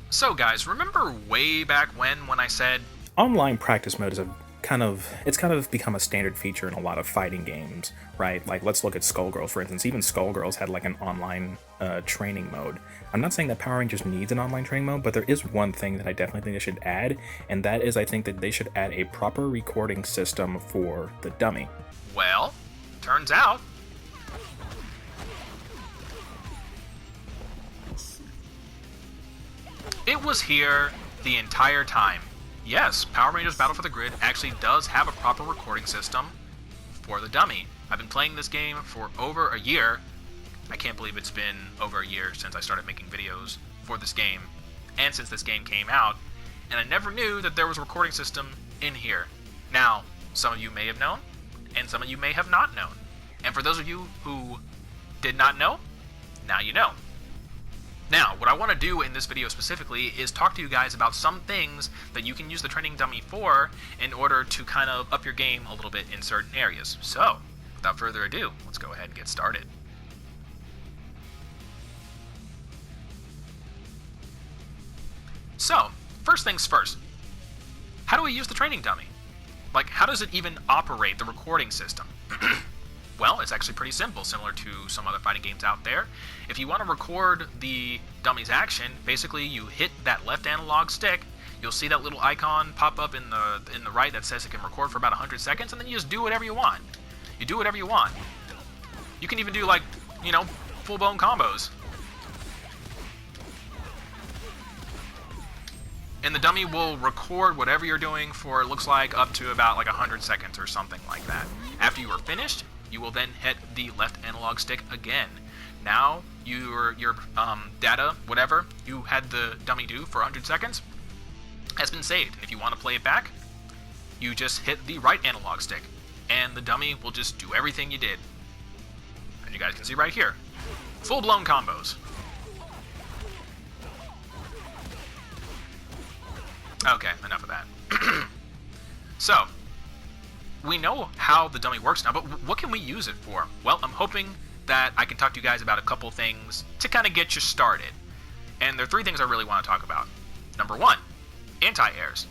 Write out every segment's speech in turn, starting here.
So guys, remember way back when I said, Online practice mode is it's kind of become a standard feature in a lot of fighting games, right? Like, let's look at Skullgirls, for instance. Even Skullgirls had like an online training mode. I'm not saying that Power Rangers needs an online training mode, but there is one thing that I definitely think they should add, and that is I think that they should add a proper recording system for the dummy. well, turns out it was here the entire time. Yes, Power Rangers Battle for the Grid actually does have a proper recording system for the dummy. I've been playing this game for over a year. I can't believe it's been over a year since I started making videos for this game, and since this game came out, and I never knew that there was a recording system in here. Now, some of you may have known, and some of you may have not known. And for those of you who did not know, now you know. Now, what I want to do in this video specifically is talk to you guys about some things that you can use the training dummy for in order to kind of up your game a little bit in certain areas. So, without further ado, let's go ahead and get started. So, first things first, how do we use the training dummy? Like, how does it even operate the recording system? Well, it's actually pretty simple, similar to some other fighting games out there. If you want to record the dummy's action, basically you hit that left analog stick, you'll see that little icon pop up in the right that says it can record for about 100 seconds, and then you just do whatever you want. You do whatever you want. You can even do, like, you know, full-blown combos. And the dummy will record whatever you're doing for, it looks like, up to about like 100 seconds or something like that. After you are finished, you will then hit the left analog stick again. Now, your data, whatever you had the dummy do for 100 seconds, has been saved. And if you want to play it back, you just hit the right analog stick, and the dummy will just do everything you did. And you guys can see right here, full-blown combos. Okay, enough of that. So, we know how the dummy works now, but what can we use it for? Well, I'm hoping that I can talk to you guys about a couple things to kind of get you started. And there are three things I really want to talk about. Number one, anti-airs.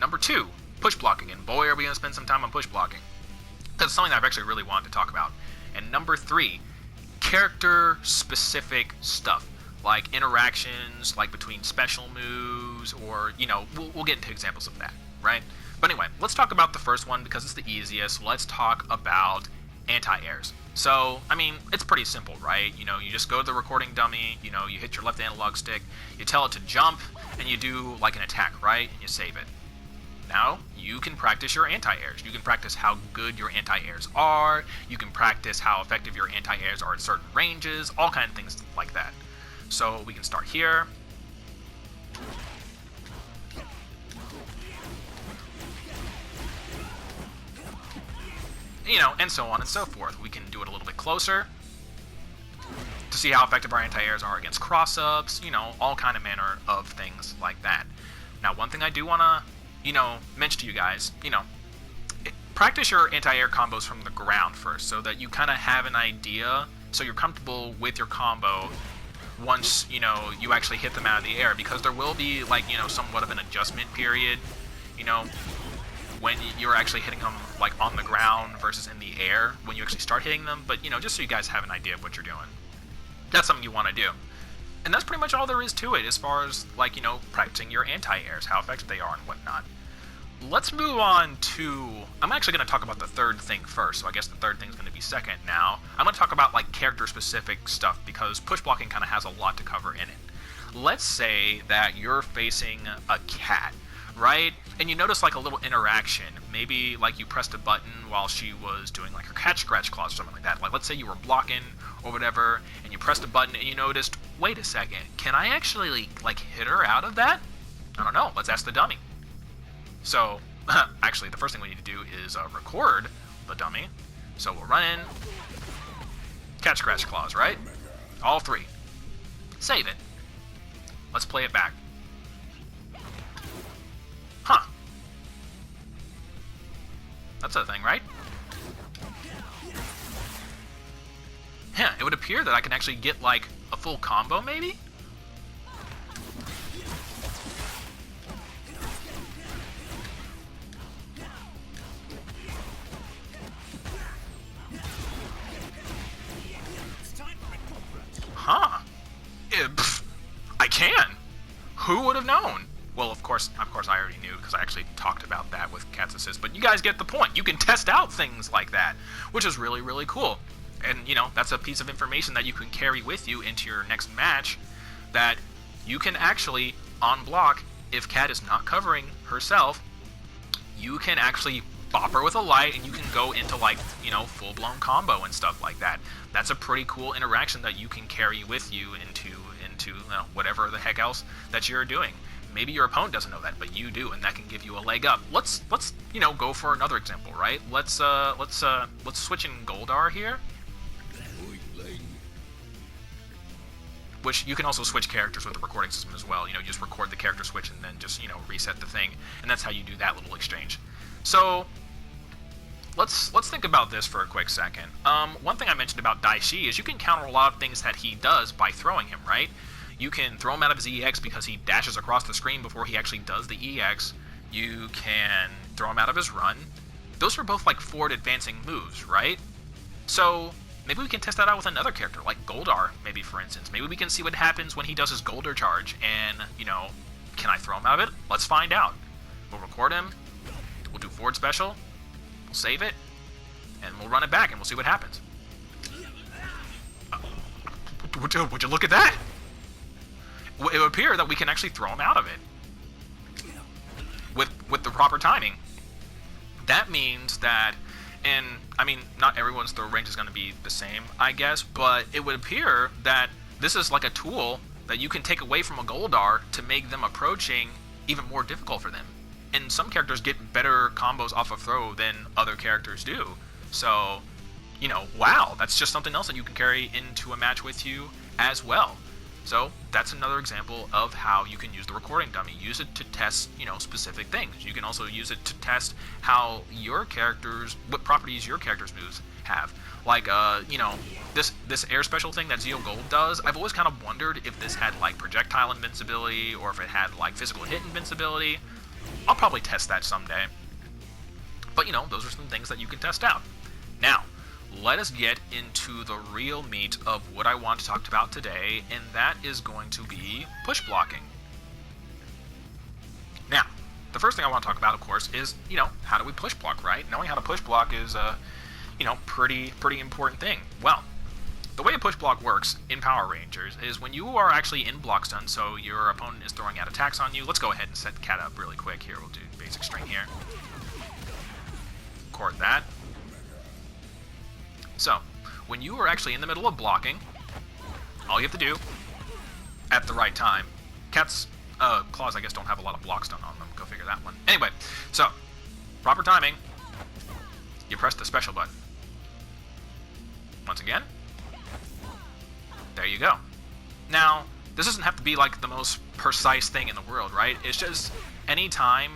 Number two, push blocking. And boy, are we going to spend some time on push blocking. That's something that I've actually really wanted to talk about. And number three, character-specific stuff. Like interactions, like between special moves, or, you know, we'll get into examples of that, right? But anyway, let's talk about the first one because it's the easiest. Let's talk about anti-airs. So, I mean, it's pretty simple, right? You know, you just go to the recording dummy, you know, you hit your left analog stick, you tell it to jump, and you do like an attack, right? And you save it. Now, you can practice your anti-airs. You can practice how good your anti-airs are. You can practice how effective your anti-airs are at certain ranges, all kinds of things like that. So we can start here. You know, and so on and so forth. We can do it a little bit closer to see how effective our anti-airs are against cross-ups, you know, all kind of manner of things like that. Now, one thing I do want to, you know, mention to you guys, you know, practice your anti-air combos from the ground first so that you kind of have an idea, so you're comfortable with your combo once, you know, you actually hit them out of the air, because there will be, like, you know, somewhat of an adjustment period, you know, when you're actually hitting them, like, on the ground versus in the air when you actually start hitting them. But, you know, just so you guys have an idea of what you're doing. That's something you want to do. And that's pretty much all there is to it as far as, like, you know, practicing your anti-airs, how effective they are and whatnot. Let's move on to... I'm actually going to talk about the third thing first, so I guess the third thing is going to be second now. I'm going to talk about, like, character-specific stuff, because push blocking kind of has a lot to cover in it. Let's say that you're facing a cat, right? And you notice, like, a little interaction. Maybe, like, you pressed a button while she was doing, like, her cat scratch claws or something like that. Like, let's say you were blocking or whatever, and you pressed a button and you noticed, wait a second, can I actually, like, hit her out of that? I don't know. Let's ask the dummy. So, actually, the first thing we need to do is record the dummy. So we'll run in, cat scratch claws, right? All three. Save it. Let's play it back. Huh. That's a thing, right? Yeah, it would appear that I can actually get, like, a full combo, maybe? Who would have known? Well, of course I already knew because I actually talked about that with Cat's Assist, but you guys get the point. You can test out things like that, which is really, really cool. And, that's a piece of information that you can carry with you into your next match, that you can actually, on block, if Cat is not covering herself, you can actually bop her with a light and you can go into, like, full-blown combo and stuff like that. That's a pretty cool interaction that you can carry with you into whatever the heck else that you're doing. Maybe your opponent doesn't know that, but you do, and that can give you a leg up. Let's go for another example, right? Let's switch in Goldar here. Which you can also switch characters with the recording system as well. You just record the character switch and then just, reset the thing, and that's how you do that little exchange. So let's think about this for a quick second. One thing I mentioned about Daishi is you can counter a lot of things that he does by throwing him, right? You can throw him out of his EX because he dashes across the screen before he actually does the EX. You can throw him out of his run. Those are both like forward advancing moves, right? So maybe we can test that out with another character, like Goldar, maybe, for instance. Maybe we can see what happens when he does his Goldar charge, and, can I throw him out of it? Let's find out. We'll record him, we'll do forward special, we'll save it, and we'll run it back, and we'll see what happens. Would you look at that? It would appear that we can actually throw him out of it with the proper timing. That means that, and I mean, not everyone's throw range is going to be the same, I guess, but it would appear that this is like a tool that you can take away from a Goldar to make them approaching even more difficult for them. And some characters get better combos off of throw than other characters do. So, wow, that's just something else that you can carry into a match with you as well. So that's another example of how you can use the recording dummy. Use it to test, specific things. You can also use it to test how what properties your character's moves have. Like, this air special thing that Zeo Gold does, I've always kind of wondered if this had, like, projectile invincibility or if it had, like, physical hit invincibility. I'll probably test that someday. But, those are some things that you can test out. Now, let us get into the real meat of what I want to talk about today, and that is going to be push blocking. Now, the first thing I want to talk about, of course, is, how do we push block, right? Knowing how to push block is a, pretty important thing. Well, the way a push block works in Power Rangers is when you are actually in block stun, so your opponent is throwing out attacks on you. Let's go ahead and set the Cat up really quick here. We'll do basic string here. Record that. So, when you are actually in the middle of blocking, all you have to do, at the right time, Cat's claws, I guess, don't have a lot of block stun on them. Go figure that one. Anyway, so, proper timing, you press the special button. Once again, there you go. Now, this doesn't have to be like the most precise thing in the world, right? It's just anytime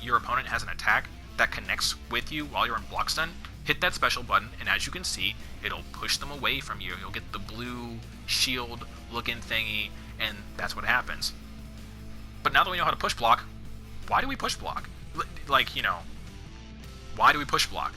your opponent has an attack that connects with you while you're in block stun, hit that special button, and as you can see, it'll push them away from you. You'll get the blue shield looking thingy, and that's what happens. But now that we know how to push block, why do we push block? Like, why do we push block?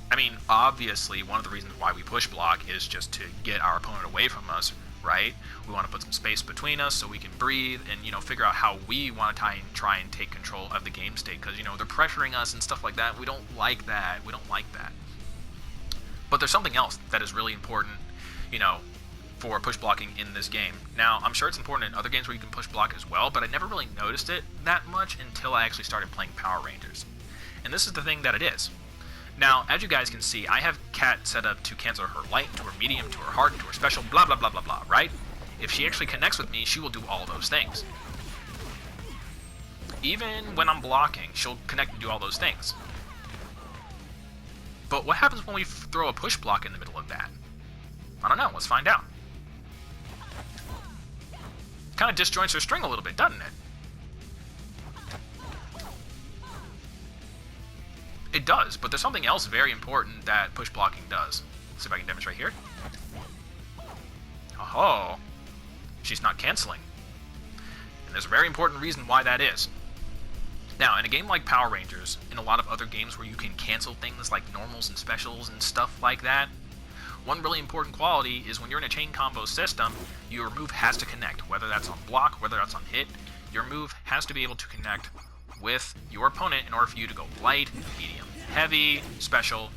I mean, obviously, one of the reasons why we push block is just to get our opponent away from us, right? We want to put some space between us so we can breathe and, figure out how we want to try and take control of the game state, because, they're pressuring us and stuff like that. We don't like that. But there's something else that is really important, for push blocking in this game. Now, I'm sure it's important in other games where you can push block as well, but I never really noticed it that much until I actually started playing Power Rangers. And this is the thing that it is. Now, as you guys can see, I have Cat set up to cancel her light, to her medium, to her heart, to her special, blah, blah, blah, blah, blah, right? If she actually connects with me, she will do all those things. Even when I'm blocking, she'll connect and do all those things. But what happens when we throw a push block in the middle of that? I don't know, let's find out. Kind of disjoints her string a little bit, doesn't it? It does, but there's something else very important that push blocking does. Let's see if I can demonstrate here. Oh, she's not canceling. And there's a very important reason why that is. Now, in a game like Power Rangers, in a lot of other games where you can cancel things like normals and specials and stuff like that, One really important quality is when you're in a chain combo system, your move has to connect, whether that's on block, whether that's on hit. Your move has to be able to connect with your opponent in order for you to go light, medium, heavy, special,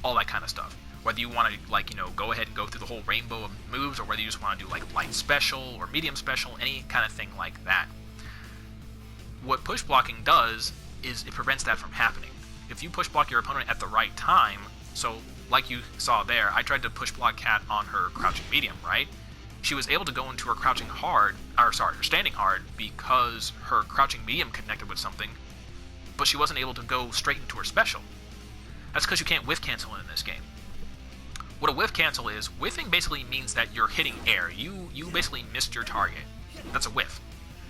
all that kind of stuff. Whether you want to, like, go ahead and go through the whole rainbow of moves, or whether you just want to do, like, light special or medium special, any kind of thing like that. What push blocking does is it prevents that from happening. If you push block your opponent at the right time, so like you saw there, I tried to push block Cat on her crouching medium, right? She was able to go into her crouching hard, her standing hard, because her crouching medium connected with something, but she wasn't able to go straight into her special. That's because you can't whiff cancel in this game. What a whiff cancel is, whiffing basically means that you're hitting air. You basically missed your target. That's a whiff.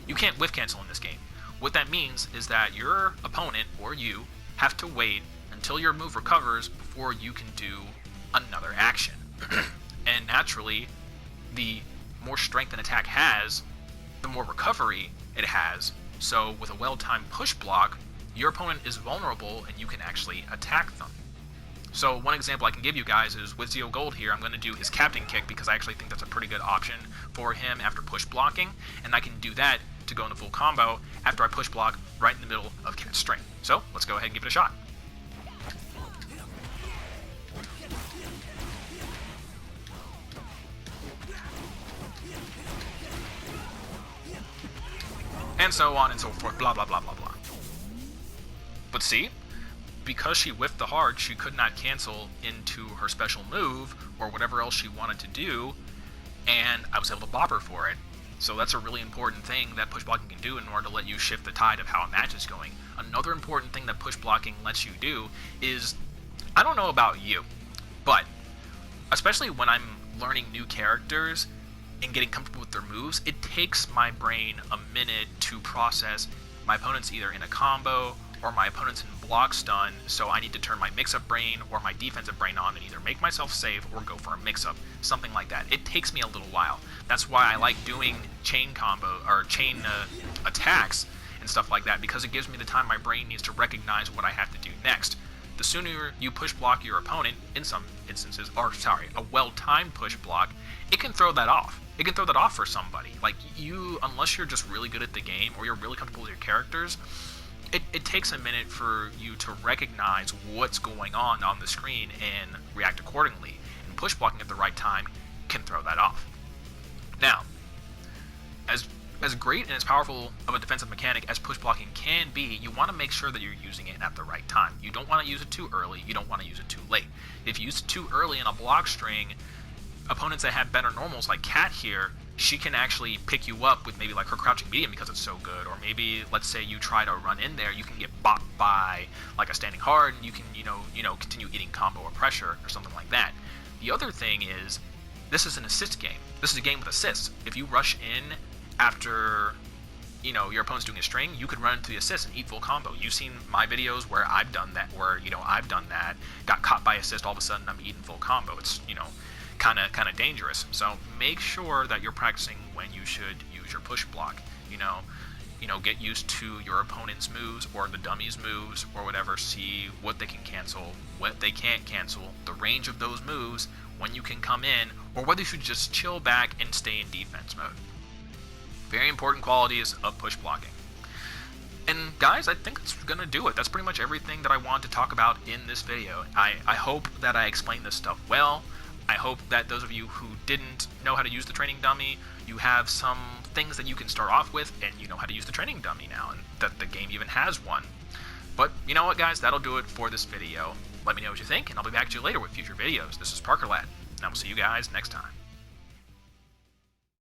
You can't whiff cancel in this game. What that means is that your opponent, or you, have to wait until your move recovers before you can do another action. And naturally, the more strength an attack has, the more recovery it has. So with a well-timed push block, your opponent is vulnerable and you can actually attack them. So one example I can give you guys is with Zeo Gold here, I'm going to do his Captain Kick because I actually think that's a pretty good option for him after push blocking, and I can do that to go into full combo after I push block right in the middle of Cat's string. So let's go ahead and give it a shot. And so on and so forth, blah blah blah blah blah. But see, because she whiffed the hard, she could not cancel into her special move or whatever else she wanted to do, and I was able to bop her for it. So that's a really important thing that push blocking can do in order to let you shift the tide of how a match is going. Another important thing that push blocking lets you do is, I don't know about you, but especially when I'm learning new characters and getting comfortable with their moves, it takes my brain a minute to process my opponent's either in a combo or my opponent's in block stun, so I need to turn my mix-up brain or my defensive brain on and either make myself safe or go for a mix-up, something like that. It takes me a little while. That's why I like doing chain combo or chain attacks and stuff like that, because it gives me the time my brain needs to recognize what I have to do next. The sooner you push block your opponent, in some instances, a well-timed push block, it can throw that off. It can throw that off for somebody. Like, you, unless you're just really good at the game or you're really comfortable with your characters, it takes a minute for you to recognize what's going on the screen and react accordingly. And push blocking at the right time can throw that off. Now, as great and as powerful of a defensive mechanic as push blocking can be, you want to make sure that you're using it at the right time. You don't want to use it too early. You don't want to use it too late. If you use it too early in a block string, opponents that have better normals like Cat here, she can actually pick you up with maybe like her crouching medium because it's so good, or maybe let's say you try to run in there, you can get bopped by like a standing hard, and you can continue eating combo or pressure or something like that. The other thing is, this is an assist game. This is a game with assists. If you rush in after your opponent's doing a string, you could run into the assist and eat full combo. You've seen my videos where I've done that, got caught by assist, all of a sudden I'm eating full combo. It's kind of dangerous. So make sure that you're practicing when you should use your push block. Get used to your opponent's moves or the dummy's moves or whatever. See what they can cancel, what they can't cancel, the range of those moves, when you can come in, or whether you should just chill back and stay in defense mode. Very important qualities of push blocking. And guys, I think that's going to do it. That's pretty much everything that I wanted to talk about in this video. I hope that I explained this stuff well. I hope that those of you who didn't know how to use the training dummy, you have some things that you can start off with, and you know how to use the training dummy now, and that the game even has one. But you know what, guys? That'll do it for this video. Let me know what you think, and I'll be back to you later with future videos. This is Parker Lad, and I will see you guys next time.